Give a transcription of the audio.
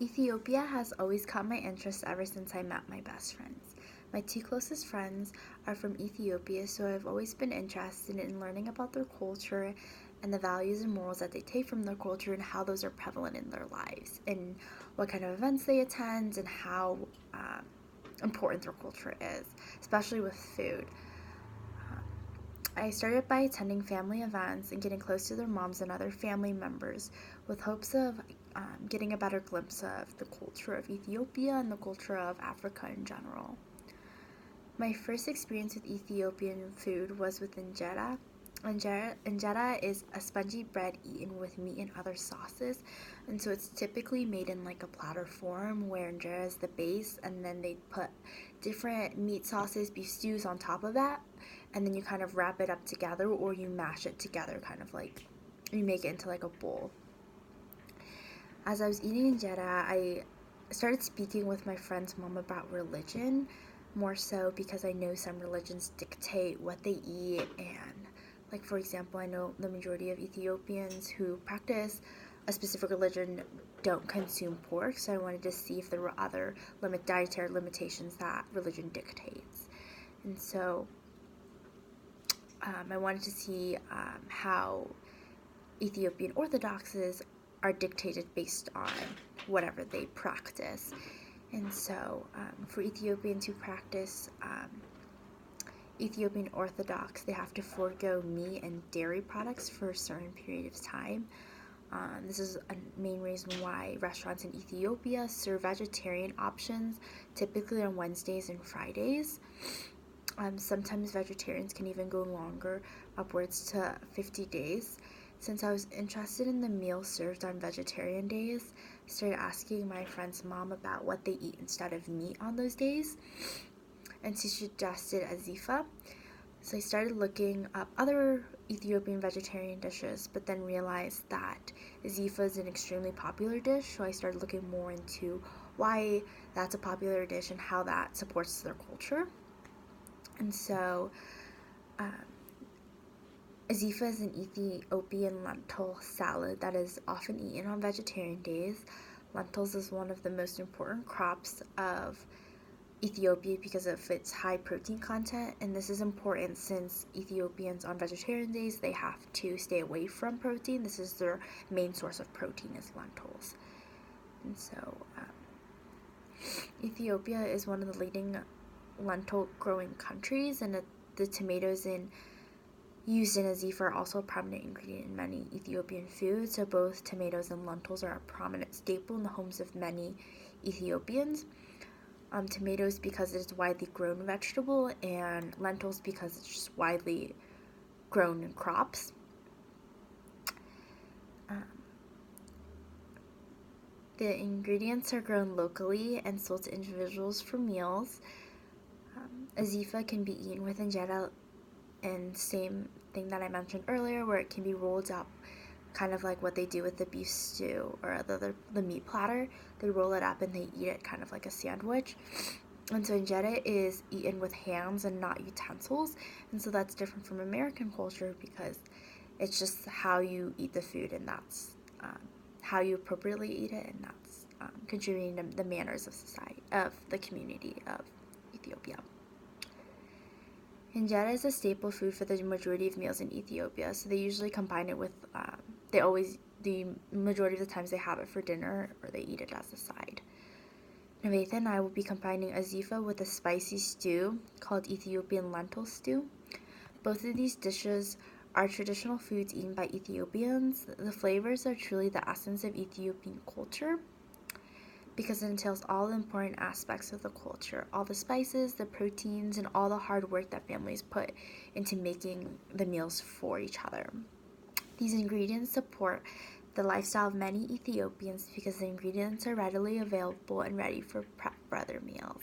Ethiopia has always caught my interest ever since I met my best friends. My two closest friends are from Ethiopia, so I've always been interested in learning about their culture and the values and morals that they take from their culture and how those are prevalent in their lives, and what kind of events they attend, and how important their culture is, especially with food. I started by attending family events and getting close to their moms and other family members with hopes of getting a better glimpse of the culture of Ethiopia and the culture of Africa in general. My first experience with Ethiopian food was with injera. Injera is a spongy bread eaten with meat and other sauces, and so it's typically made in like a platter form where injera is the base, and then they put different meat sauces, beef stews on top of that, and then you kind of wrap it up together or you mash it together, kind of like you make it into like a bowl. As I was eating injera, I started speaking with my friend's mom about religion, more so because I know some religions dictate what they eat. And, like, for example, I know the majority of Ethiopians who practice a specific religion don't consume pork, so I wanted to see if there were other dietary limitations that religion dictates. And so I wanted to see how Ethiopian Orthodoxes are dictated based on whatever they practice. And so, for Ethiopians who practice Ethiopian Orthodox, they have to forego meat and dairy products for a certain period of time. This is a main reason why restaurants in Ethiopia serve vegetarian options, typically on Wednesdays and Fridays. Sometimes vegetarians can even go longer, upwards to 50 days. Since I was interested in the meals served on vegetarian days, I started asking my friend's mom about what they eat instead of meat on those days, and she suggested azifa. So I started looking up other Ethiopian vegetarian dishes, but then realized that azifa is an extremely popular dish, so I started looking more into why that's a popular dish and how that supports their culture. And so, um, azifa is an Ethiopian lentil salad that is often eaten on vegetarian days. Lentils is one of the most important crops of Ethiopia because of its high protein content, and this is important since Ethiopians on vegetarian days they have to stay away from protein. This is their main source of protein is lentils. And so Ethiopia is one of the leading lentil growing countries, and the tomatoes used in azifa are also a prominent ingredient in many Ethiopian foods. So both tomatoes and lentils are a prominent staple in the homes of many Ethiopians. Tomatoes because it's widely grown vegetable, and lentils because it's just widely grown in crops. Um, the ingredients are grown locally and sold to individuals for meals. Azifa can be eaten with injera, and same thing that I mentioned earlier, where it can be rolled up, kind of like what they do with the beef stew or the meat platter. They roll it up and they eat it kind of like a sandwich. And so injera is eaten with hands and not utensils, and so that's different from American culture because it's just how you eat the food, and that's how you appropriately eat it, and that's contributing to the manners of society, of the community of Ethiopia. Injera is a staple food for the majority of meals in Ethiopia, so they usually combine it with, the majority of the times they have it for dinner or they eat it as a side. Navetha and I will be combining azifa with a spicy stew called Ethiopian lentil stew. Both of these dishes are traditional foods eaten by Ethiopians. The flavors are truly the essence of Ethiopian culture because it entails all the important aspects of the culture, all the spices, the proteins, and all the hard work that families put into making the meals for each other. These ingredients support the lifestyle of many Ethiopians because the ingredients are readily available and ready for prep for other meals.